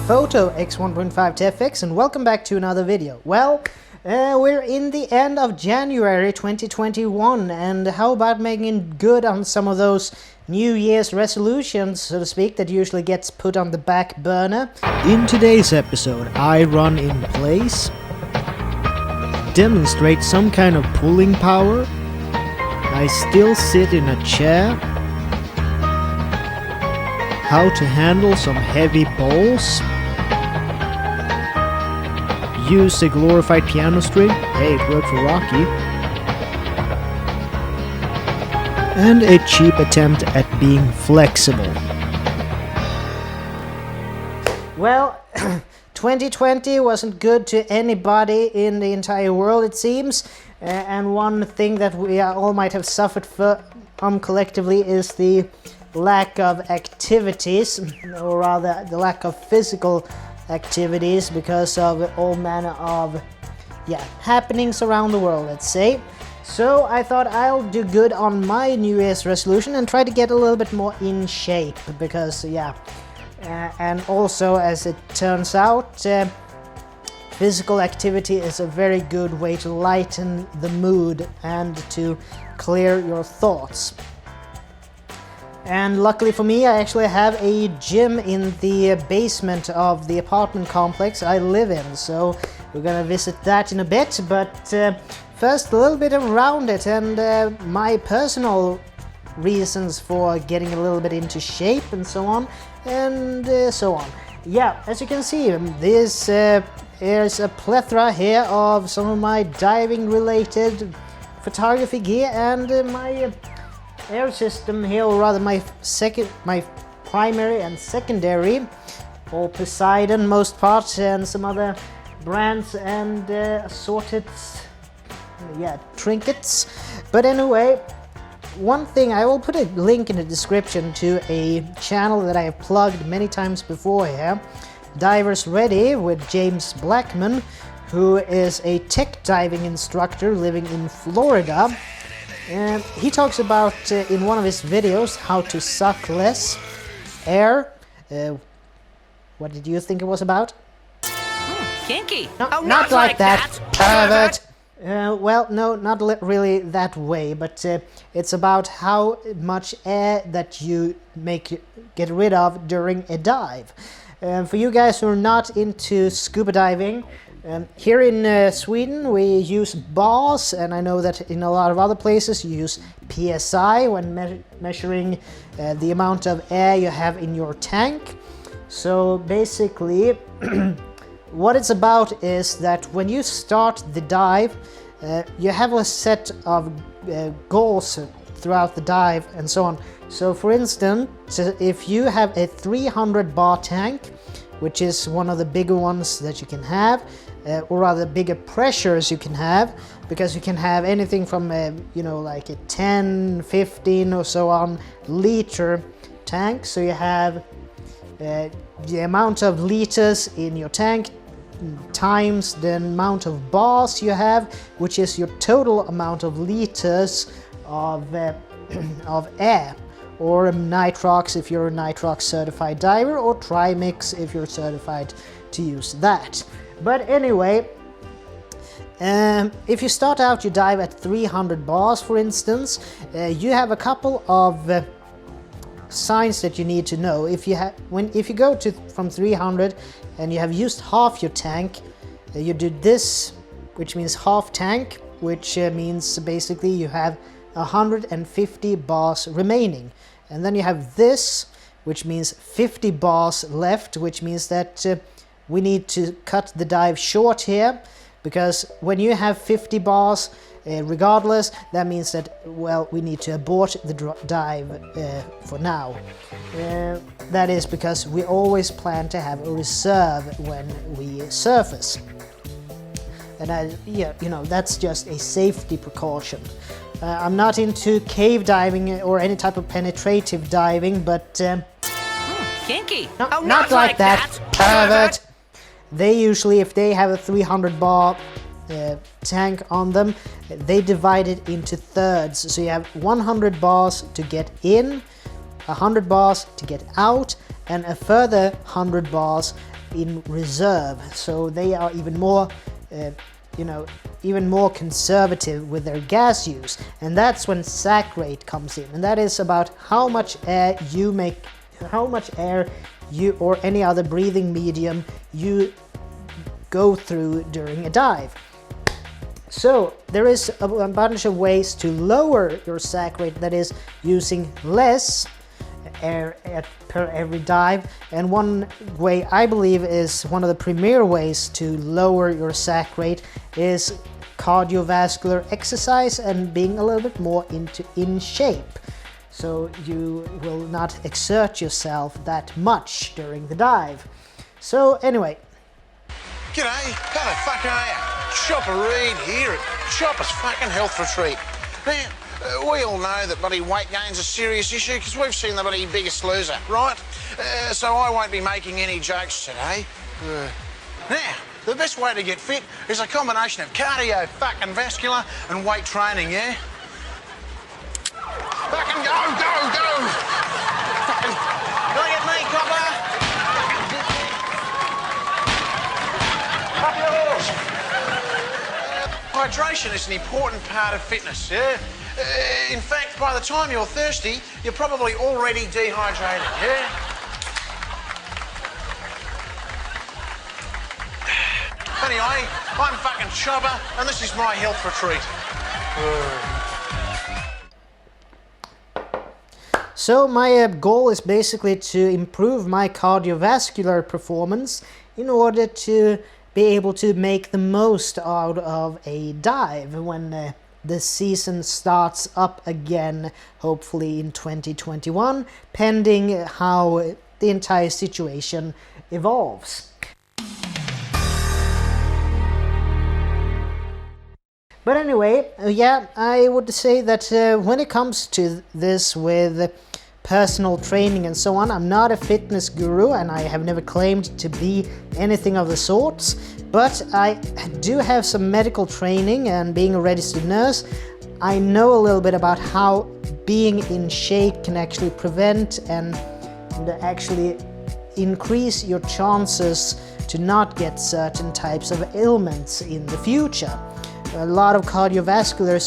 T.B.Photo X1.5 TFX, and welcome back to another video. Well, we're in the end of January 2021, and how about making good on some of those New Year's resolutions, so to speak, that usually gets put on the back burner? In today's episode, I run in place, demonstrate some kind of pulling power, I still sit in a chair, how to handle some heavy balls, use a glorified piano string, hey, it worked for Rocky, and a cheap attempt at being flexible. Well, 2020 wasn't good to anybody in the entire world, it seems, and one thing that we all might have suffered from collectively is the lack of activities, or rather the lack of physical activities, because of all manner of happenings around the world, let's say. So I thought I'll do good on my New Year's resolution and try to get a little bit more in shape, because and also, as it turns out, physical activity is a very good way to lighten the mood and to clear your thoughts. And luckily for me, I actually have a gym in the basement of the apartment complex I live in, so we're gonna visit that in a bit, but first a little bit around it and my personal reasons for getting a little bit into shape and so on, and so on. Yeah, as you can see, there's a plethora here of some of my diving related photography gear and my air system here, or rather my primary and secondary, or Poseidon most part, and some other brands and assorted trinkets. But anyway, one thing, I will put a link in the description to a channel that I have plugged many times before here, Divers Ready with James Blackman, who is a tech diving instructor living in Florida. And he talks about in one of his videos how to suck less air. What did you think it was about? Kinky. No, oh, not like that. Pervert. Well, no, not really that way, but it's about how much air that you get rid of during a dive. For you guys who are not into scuba diving, here in Sweden we use bars, and I know that in a lot of other places you use PSI when measuring the amount of air you have in your tank. So basically what it's about is that when you start the dive, you have a set of goals throughout the dive and so on. So for instance, if you have a 300 bar tank, which is one of the bigger ones that you can have, or rather bigger pressures you can have, because you can have anything from like a 10, 15 or so on liter tank. So you have the amount of liters in your tank times the amount of bars you have, which is your total amount of liters of air, or nitrox if you're a nitrox certified diver, or trimix if you're certified to use that. But anyway, if you start out your dive at 300 bars, for instance, you have a couple of signs that you need to know. If you go from 300 and you have used half your tank, you do this, which means half tank, which means basically you have 150 bars remaining. And then you have this, which means 50 bars left, which means that we need to cut the dive short here, because when you have 50 bars, regardless, that means that, well, we need to abort the dive for now. That is because we always plan to have a reserve when we surface. And that's just a safety precaution. I'm not into cave diving or any type of penetrative diving, but Kinky. no, oh, not like that. Pervert. They usually, if they have a 300 bar tank on them, they divide it into thirds. So you have 100 bars to get in, 100 bars to get out, and a further 100 bars in reserve, so they are even more even more conservative with their gas use, and that's when sac rate comes in, and that is about how much air you or any other breathing medium you go through during a dive. So there is a bunch of ways to lower your sac rate, that is using less air per every dive, and one way I believe is one of the premier ways to lower your sac rate is cardiovascular exercise and being a little bit more in shape, so you will not exert yourself that much during the dive. So anyway. G'day, how the fuck are you? Chopper Reed here at Chopper's fucking health retreat. Now, we all know that bloody weight gain's a serious issue because we've seen the bloody Biggest Loser, right? So I won't be making any jokes today. Now, the best way to get fit is a combination of cardio, fucking vascular and weight training, yeah? Fucking go, go, go! Fucking, look at me, copper! Up yours! Hydration is an important part of fitness, yeah? In fact, by the time you're thirsty, you're probably already dehydrated, yeah? Anyway, I'm fucking Chopper, and this is my health retreat. So my goal is basically to improve my cardiovascular performance in order to be able to make the most out of a dive when the season starts up again, hopefully in 2021, pending how the entire situation evolves. But anyway, yeah, I would say that when it comes to this with personal training and so on, I'm not a fitness guru and I have never claimed to be anything of the sorts, but I do have some medical training, and being a registered nurse, I know a little bit about how being in shape can actually prevent and actually increase your chances to not get certain types of ailments in the future. A lot of cardiovascular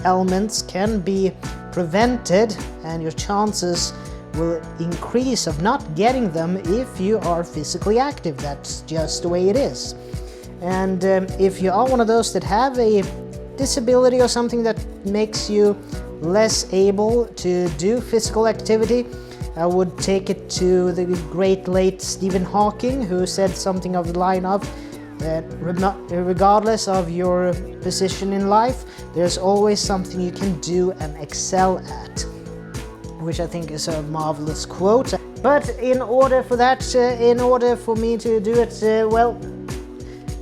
ailments can be prevented, and your chances will increase of not getting them if you are physically active. That's just the way it is. And if you are one of those that have a disability or something that makes you less able to do physical activity, I would take it to the great late Stephen Hawking, who said something of the line of that regardless of your position in life, there's always something you can do and excel at, which I think is a marvelous quote. But in order for me to do it, well,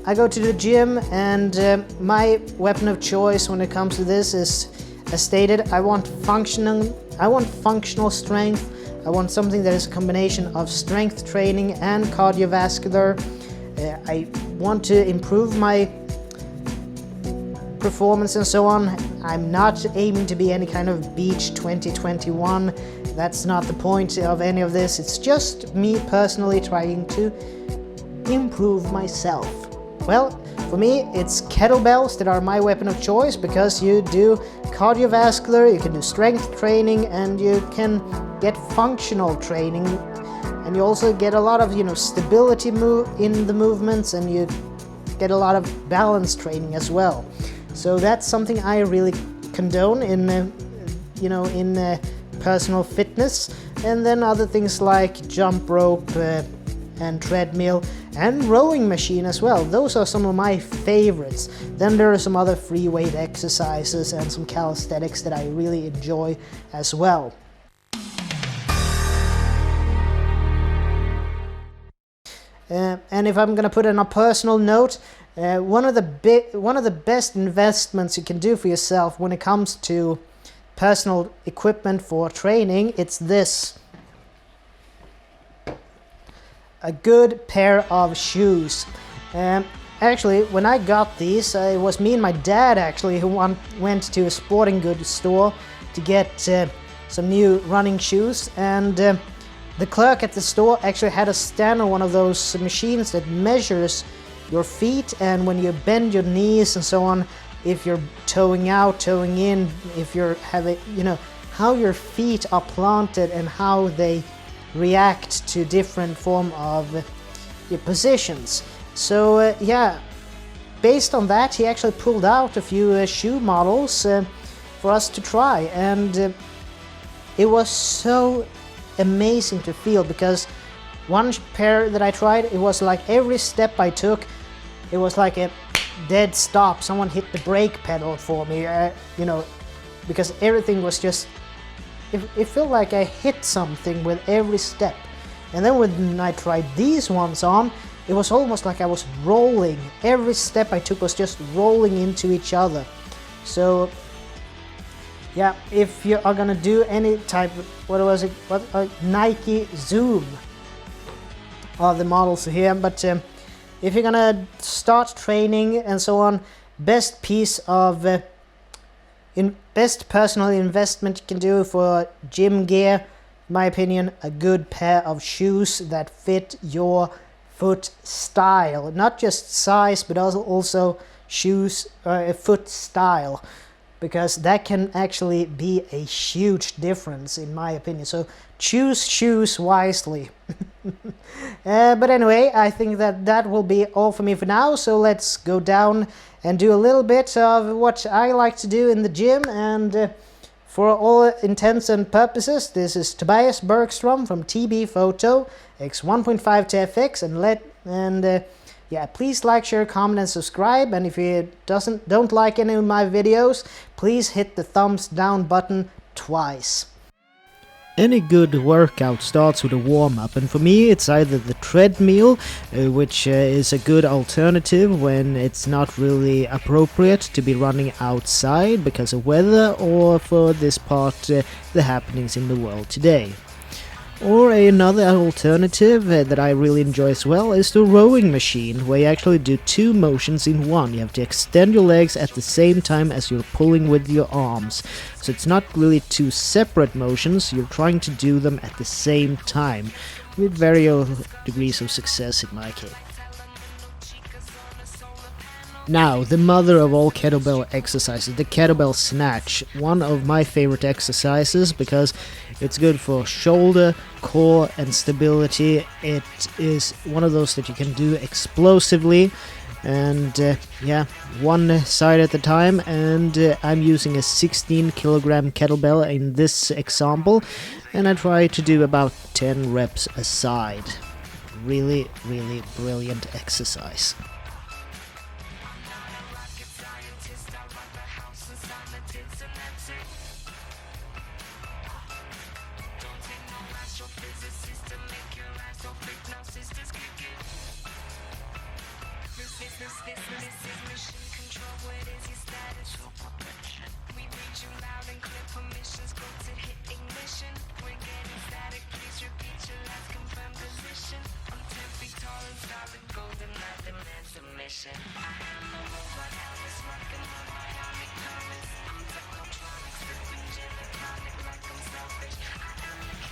I go to the gym, and my weapon of choice when it comes to this is, as stated, I want functional strength. I want something that is a combination of strength training and cardiovascular. I want to improve my performance and so on. I'm not aiming to be any kind of beach 2021. That's not the point of any of this. It's just me personally trying to improve myself. Well, for me, it's kettlebells that are my weapon of choice, because you do cardiovascular, you can do strength training, and you can get functional training. And you also get a lot of, stability in the movements, and you get a lot of balance training as well. So that's something I really condone in personal fitness. And then other things like jump rope and treadmill and rowing machine as well. Those are some of my favorites. Then there are some other free weight exercises and some calisthenics that I really enjoy as well. And if I'm going to put in a personal note, one of the best investments you can do for yourself when it comes to personal equipment for training, it's this: a good pair of shoes. Actually, when I got these, it was me and my dad actually who went to a sporting goods store to get some new running shoes, and the clerk at the store actually had us stand on one of those machines that measures your feet, and when you bend your knees and so on, if you're toeing out, toeing in, if you're having, you know, how your feet are planted and how they react to different form of your positions. So yeah, based on that, he actually pulled out a few shoe models for us to try, and it was so amazing to feel, because one pair that I tried, it was like every step I took, it was like a dead stop. Someone hit the brake pedal for me, you know, because everything was just, it felt like I hit something with every step. And then when I tried these ones on, it was almost like I was rolling. Every step I took was just rolling into each other. So yeah, if you are gonna do any type of, Nike Zoom are the models here, but if you're gonna start training and so on, best piece of best personal investment you can do for gym gear, in my opinion, a good pair of shoes that fit your foot style, not just size, but also shoes, foot style, because that can actually be a huge difference in my opinion. So choose shoes wisely. But anyway, I think that will be all for me for now, so let's go down and do a little bit of what I like to do in the gym. And for all intents and purposes, this is Tobias Bergstrom from T.B.Photo X1.5 TFX, and yeah, please like, share, comment, and subscribe. And if you don't like any of my videos, please hit the thumbs down button twice. Any good workout starts with a warm-up, and for me it's either the treadmill, which is a good alternative when it's not really appropriate to be running outside because of weather, or for this part, the happenings in the world today. Or another alternative that I really enjoy as well is the rowing machine, where you actually do two motions in one. You have to extend your legs at the same time as you're pulling with your arms. So it's not really two separate motions, you're trying to do them at the same time, with varying degrees of success in my case. Now, the mother of all kettlebell exercises, the kettlebell snatch. One of my favorite exercises because it's good for shoulder, core, and stability. It is one of those that you can do explosively, and yeah, one side at a time. And I'm using a 16 kilogram kettlebell in this example, and I try to do about 10 reps a side. Really, really brilliant exercise.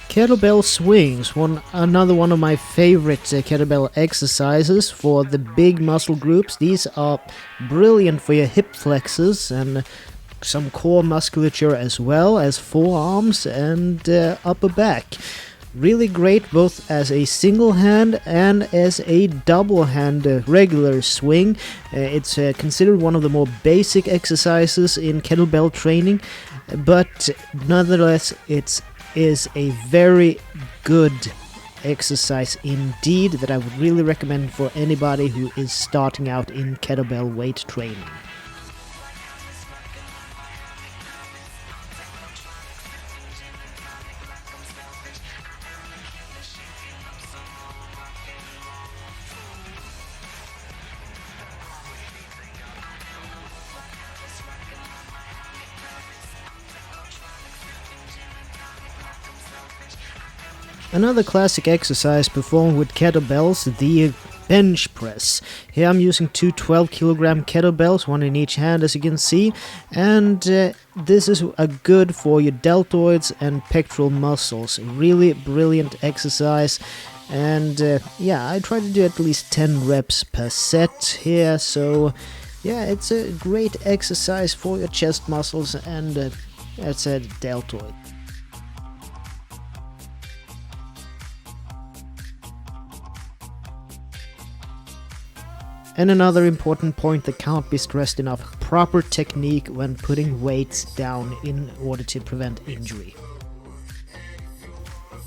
Kettlebell swings, another one of my favorite kettlebell exercises for the big muscle groups. These are brilliant for your hip flexors and some core musculature, as well as forearms and upper back. Really great both as a single hand and as a double hand regular swing. It's considered one of the more basic exercises in kettlebell training, but nonetheless it is a very good exercise indeed that I would really recommend for anybody who is starting out in kettlebell weight training. Another classic exercise performed with kettlebells, the bench press. Here I'm using two 12-kilogram kettlebells, one in each hand as you can see, and this is good for your deltoids and pectoral muscles. Really brilliant exercise. And yeah, I try to do at least 10 reps per set here, so yeah, it's a great exercise for your chest muscles and as I said, deltoid. And another important point that can't be stressed enough: proper technique when putting weights down in order to prevent injury.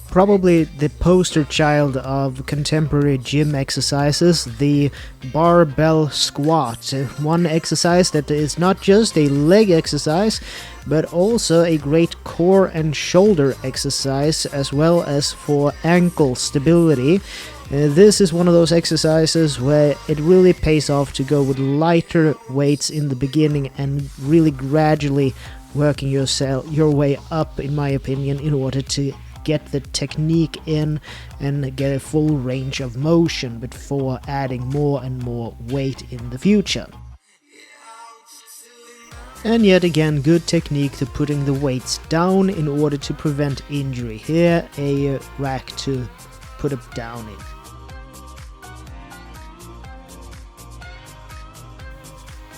Probably the poster child of contemporary gym exercises, the barbell squat. One exercise that is not just a leg exercise, but also a great core and shoulder exercise, as well as for ankle stability. This is one of those exercises where it really pays off to go with lighter weights in the beginning and really gradually working your way up, in my opinion, in order to get the technique in and get a full range of motion before adding more and more weight in the future. And yet again, good technique to putting the weights down in order to prevent injury. Here, a rack to put it down in.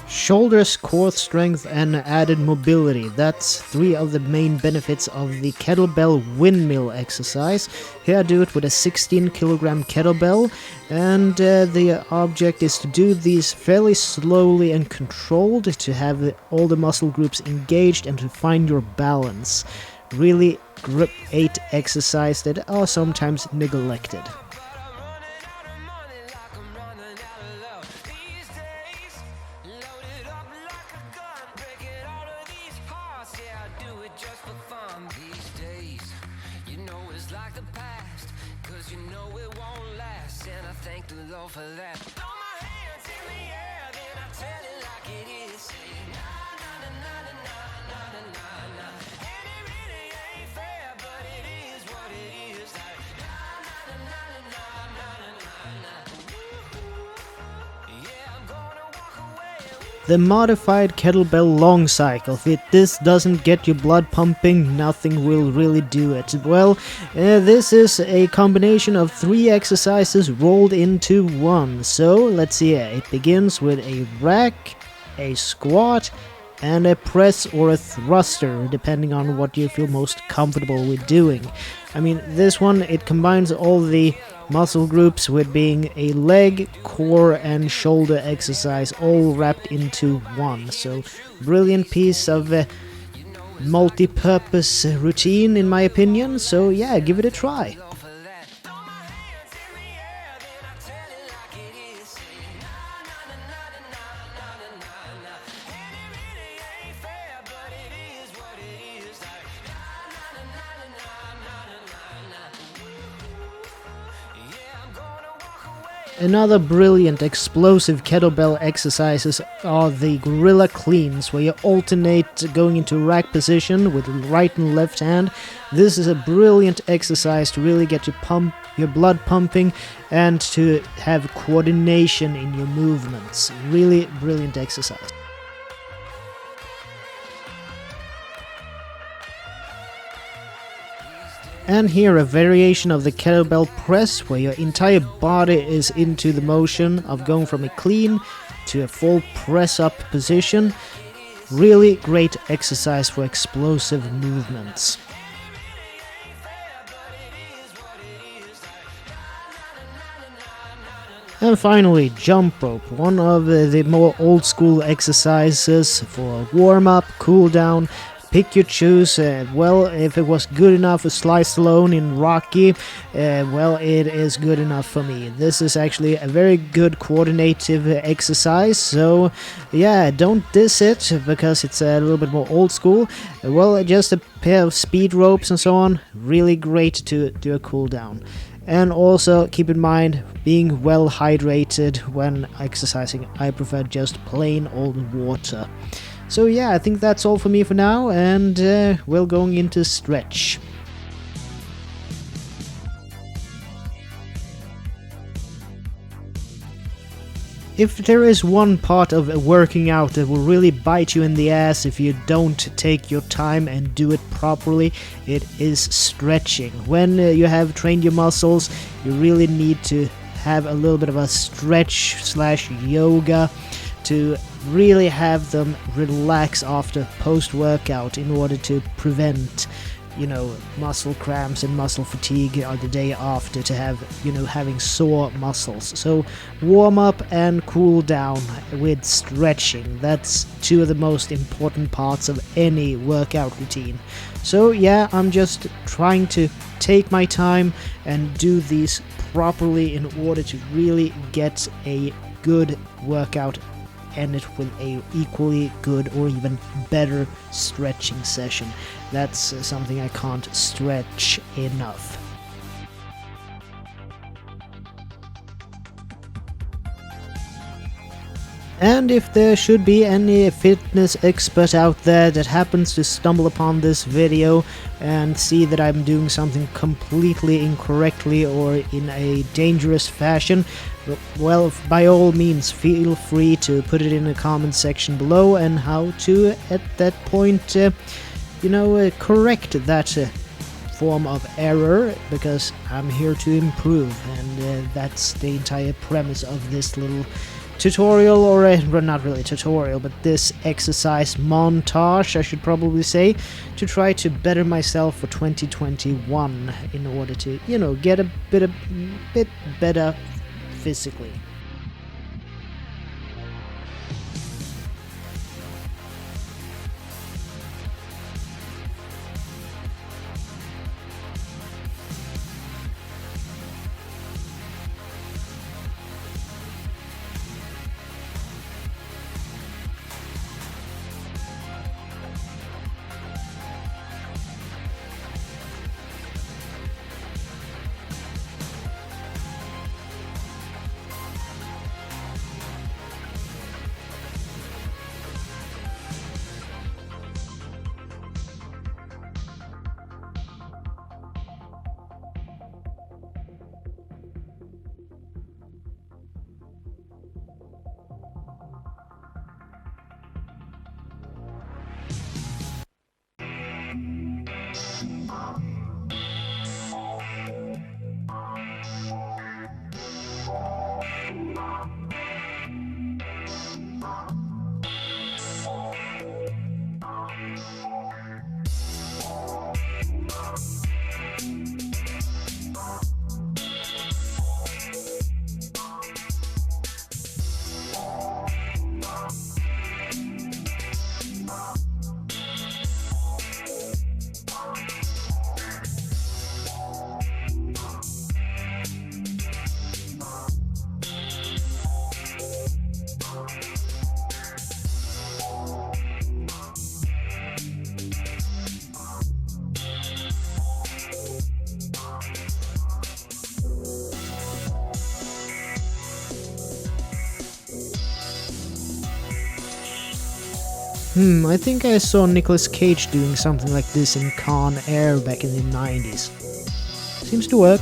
Shoulders, core strength and added mobility. That's three of the main benefits of the kettlebell windmill exercise. Here I do it with a 16 kilogram kettlebell, and the object is to do these fairly slowly and controlled, to have all the muscle groups engaged and to find your balance. Really great exercise that are sometimes neglected. The modified kettlebell long cycle. If this doesn't get your blood pumping, nothing will really do it. Well, this is a combination of 3 exercises rolled into one. So, let's see here. It begins with a rack, a squat, and a press or a thruster, depending on what you feel most comfortable with doing. I mean, this one, it combines all the muscle groups with being a leg, core and shoulder exercise all wrapped into one. So brilliant piece of multi-purpose routine in my opinion. So yeah, give it a try. Another brilliant explosive kettlebell exercises are the gorilla cleans, where you alternate going into rack position with right and left hand. This is a brilliant exercise to really get your blood pumping and to have coordination in your movements. Really brilliant exercise. And here a variation of the kettlebell press, where your entire body is into the motion of going from a clean to a full press up position. Really great exercise for explosive movements. And finally, jump rope, one of the more old school exercises for warm up, cool down. Pick your choose. Well, if it was good enough for Sly Stallone in Rocky, well, it is good enough for me. This is actually a very good coordinative exercise, so yeah, don't diss it because it's a little bit more old school. Well, just a pair of speed ropes and so on, really great to do a cool down. And also keep in mind, being well hydrated when exercising. I prefer just plain old water. So yeah, I think that's all for me for now, and we're going into stretch. if there is one part of working out that will really bite you in the ass if you don't take your time and do it properly, it is stretching. When you have trained your muscles, you really need to have a little bit of a stretch slash yoga to really have them relax after post-workout in order to prevent, you know, muscle cramps and muscle fatigue the day after, to have, you know, having sore muscles. So warm up and cool down with stretching. That's two of the most important parts of any workout routine. So yeah, I'm just trying to take my time and do these properly in order to really get a good workout, end it with a equally good or even better stretching session. That's something I can't stretch enough. And if there should be any fitness expert out there that happens to stumble upon this video and see that I'm doing something completely incorrectly or in a dangerous fashion, well, by all means, feel free to put it in the comment section below, and how to, at that point, correct that form of error, because I'm here to improve, and that's the entire premise of this little tutorial, or not really tutorial, but this exercise montage, I should probably say, to try to better myself for 2021 in order to, get a bit better physically. I think I saw Nicolas Cage doing something like this in Con Air back in the 90s. Seems to work.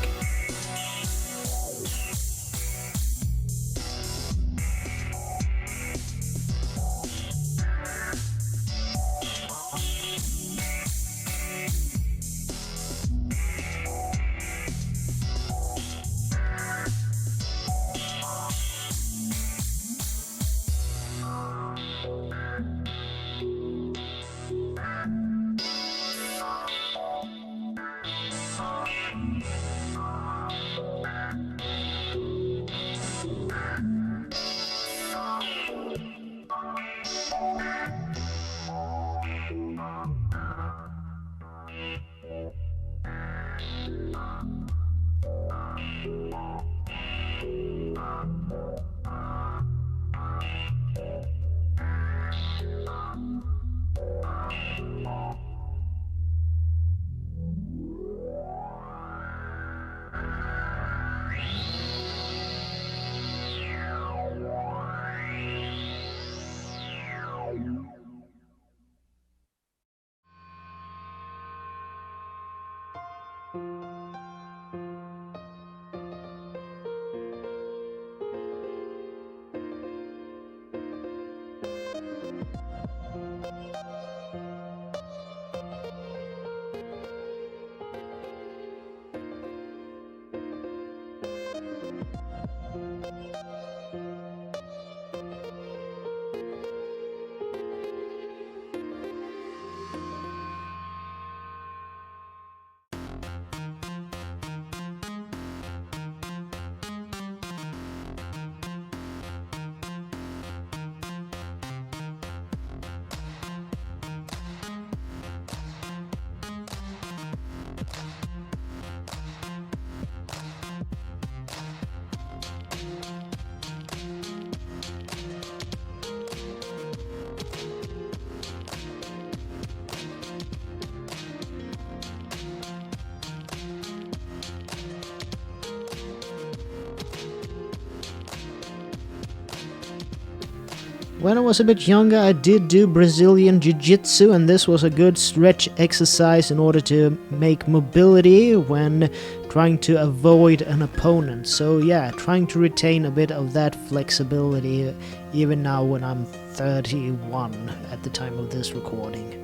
When I was a bit younger, I did do Brazilian Jiu-Jitsu, and this was a good stretch exercise in order to make mobility when trying to avoid an opponent. So yeah, trying to retain a bit of that flexibility even now when I'm 31 at the time of this recording.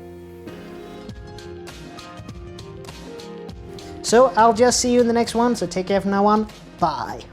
So I'll just see you in the next one, so take care from now on. Bye.